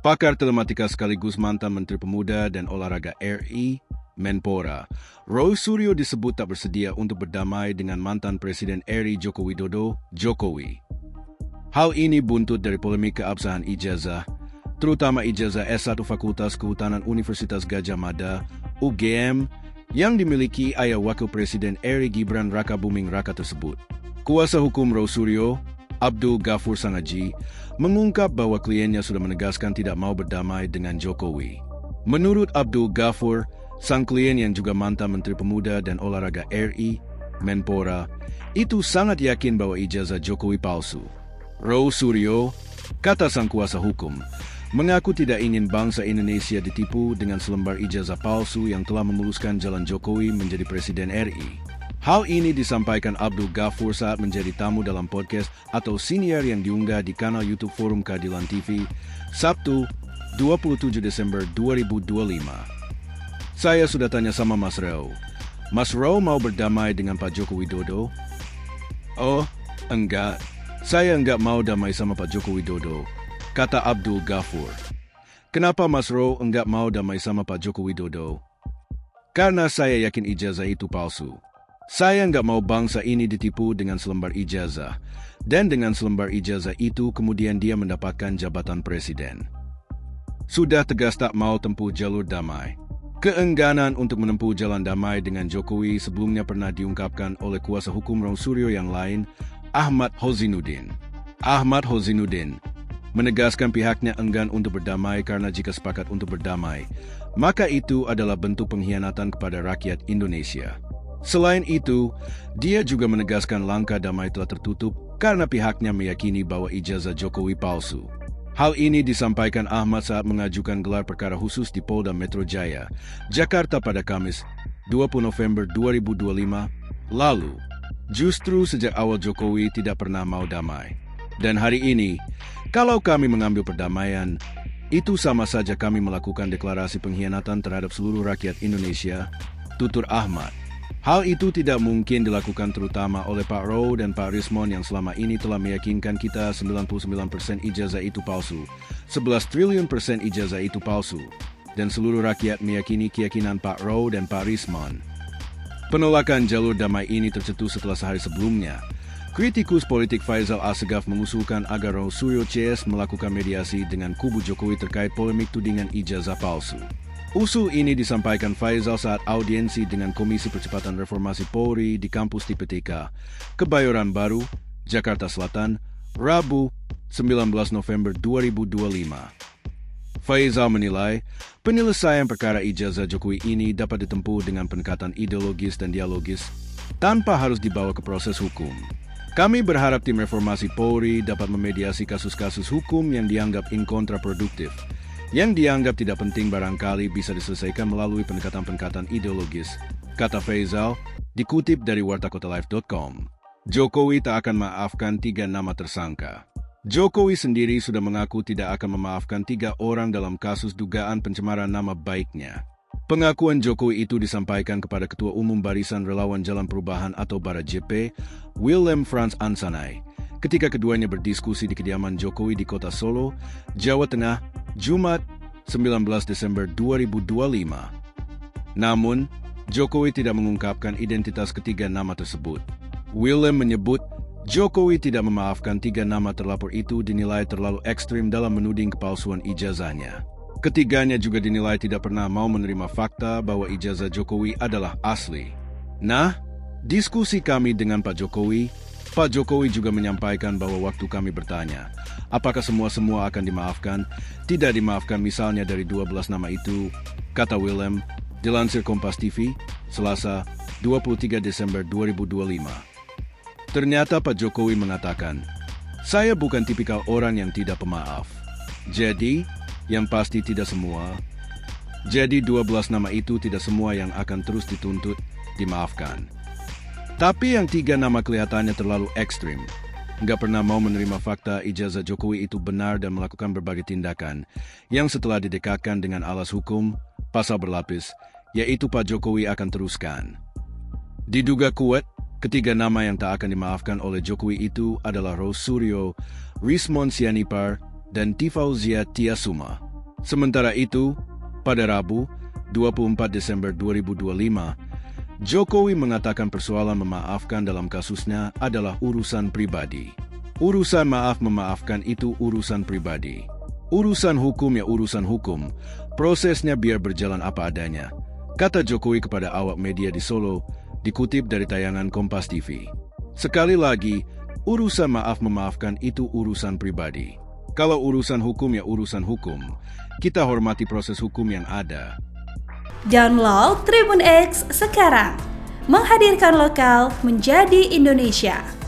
Pakar telematika sekaligus mantan Menteri Pemuda dan Olahraga RI, Menpora, Roy Suryo disebut tak bersedia untuk berdamai dengan mantan Presiden RI Joko Widodo, Jokowi. Hal ini buntut dari polemik keabsahan ijazah, terutama ijazah S1 Fakultas Kehutanan Universitas Gadjah Mada, UGM, yang dimiliki ayah Wakil Presiden RI Gibran Rakabuming Raka tersebut. Kuasa hukum Roy Suryo, Abdul Ghafur Sangaji, mengungkap bahwa kliennya sudah menegaskan tidak mau berdamai dengan Jokowi. Menurut Abdul Ghafur, sang klien yang juga mantan Menteri Pemuda dan Olahraga RI, Menpora, itu sangat yakin bahwa ijazah Jokowi palsu. Roy Suryo, kata sang kuasa hukum, mengaku tidak ingin bangsa Indonesia ditipu dengan selembar ijazah palsu yang telah memuluskan jalan Jokowi menjadi Presiden RI. Hal ini disampaikan Abdul Ghafur saat menjadi tamu dalam podcast atau siniar yang diunggah di kanal YouTube Forum Keadilan TV, Sabtu, 27 Desember 2025. Saya sudah tanya sama Mas Roy. Mas Roy mau berdamai dengan Pak Joko Widodo? Oh, enggak. Saya enggak mau damai sama Pak Joko Widodo, kata Abdul Ghafur. Kenapa Mas Roy enggak mau damai sama Pak Joko Widodo? Karena saya yakin ijazah itu palsu. Saya enggak mau bangsa ini ditipu dengan selembar ijazah, dan dengan selembar ijazah itu kemudian dia mendapatkan jabatan presiden. Sudah tegas tak mau tempuh jalur damai. Keengganan untuk menempuh jalan damai dengan Jokowi sebelumnya pernah diungkapkan oleh kuasa hukum Roy Suryo yang lain, Ahmad Hozinuddin. Ahmad Hozinuddin menegaskan pihaknya enggan untuk berdamai karena jika sepakat untuk berdamai, maka itu adalah bentuk pengkhianatan kepada rakyat Indonesia. Selain itu, dia juga menegaskan langkah damai telah tertutup karena pihaknya meyakini bahwa ijazah Jokowi palsu. Hal ini disampaikan Ahmad saat mengajukan gelar perkara khusus di Polda Metro Jaya, Jakarta pada Kamis, 20 November 2025 lalu. Justru sejak awal Jokowi tidak pernah mau damai. Dan hari ini, kalau kami mengambil perdamaian, itu sama saja kami melakukan deklarasi pengkhianatan terhadap seluruh rakyat Indonesia, tutur Ahmad. Hal itu tidak mungkin dilakukan terutama oleh Pak Roy dan Pak Rismon yang selama ini telah meyakinkan kita 99% ijazah itu palsu, 11 triliun persen ijazah itu palsu, dan seluruh rakyat meyakini keyakinan Pak Roy dan Pak Rismon. Penolakan jalur damai ini tercetus setelah sehari sebelumnya. Kritikus politik Faisal Assegaf mengusulkan agar Roy Suryo CS melakukan mediasi dengan kubu Jokowi terkait polemik tudingan ijazah palsu. Usul ini disampaikan Faisal saat audiensi dengan Komisi Percepatan Reformasi Polri di kampus TPTK, Kebayoran Baru, Jakarta Selatan, Rabu, 19 November 2025. Faisal menilai, penyelesaian perkara ijazah Jokowi ini dapat ditempuh dengan pendekatan ideologis dan dialogis, tanpa harus dibawa ke proses hukum. Kami berharap tim reformasi Polri dapat memediasi kasus-kasus hukum yang dianggap inkontraproduktif, yang dianggap tidak penting barangkali bisa diselesaikan melalui pendekatan-pendekatan ideologis, kata Faisal, dikutip dari wartakotalive.com. Jokowi tak akan memaafkan 3 nama tersangka. Jokowi sendiri sudah mengaku tidak akan memaafkan 3 orang dalam kasus dugaan pencemaran nama baiknya. Pengakuan Jokowi itu disampaikan kepada Ketua Umum Barisan Relawan Jalan Perubahan atau BARA-JP, Willem Frans Ansanai, ketika keduanya berdiskusi di kediaman Jokowi di Kota Solo, Jawa Tengah, Jumat, 19 Desember 2025. Namun, Jokowi tidak mengungkapkan identitas ketiga nama tersebut. Willem menyebut, Jokowi tidak memaafkan 3 nama terlapor itu dinilai terlalu ekstrim dalam menuding kepalsuan ijazahnya. Ketiganya juga dinilai tidak pernah mau menerima fakta bahwa ijazah Jokowi adalah asli. Nah, diskusi kami dengan Pak Jokowi juga menyampaikan bahwa waktu kami bertanya, apakah semua akan dimaafkan, tidak dimaafkan misalnya dari 12 nama itu, kata Willem, dilansir Kompas TV, Selasa, 23 Desember 2025. Ternyata Pak Jokowi mengatakan, saya bukan tipikal orang yang tidak pemaaf. Jadi, yang pasti tidak semua. Jadi 12 nama itu tidak semua yang akan terus dituntut, dimaafkan. Tapi yang 3 nama kelihatannya terlalu ekstrim. Nggak pernah mau menerima fakta ijazah Jokowi itu benar dan melakukan berbagai tindakan yang setelah didekatkan dengan alas hukum, pasal berlapis, yaitu Pak Jokowi akan teruskan. Diduga kuat, ketiga nama yang tak akan dimaafkan oleh Jokowi itu adalah Roy Suryo, Rismon Sianipar, dan Tifauzia Tiasuma. Sementara itu, pada Rabu, 24 Desember 2025, Jokowi mengatakan persoalan memaafkan dalam kasusnya adalah urusan pribadi. Urusan maaf-memaafkan itu urusan pribadi. Urusan hukum ya urusan hukum, prosesnya biar berjalan apa adanya, kata Jokowi kepada awak media di Solo, dikutip dari tayangan Kompas TV. Sekali lagi, urusan maaf-memaafkan itu urusan pribadi. Kalau urusan hukum ya urusan hukum, kita hormati proses hukum yang ada. Download Tribun X sekarang, menghadirkan lokal menjadi Indonesia.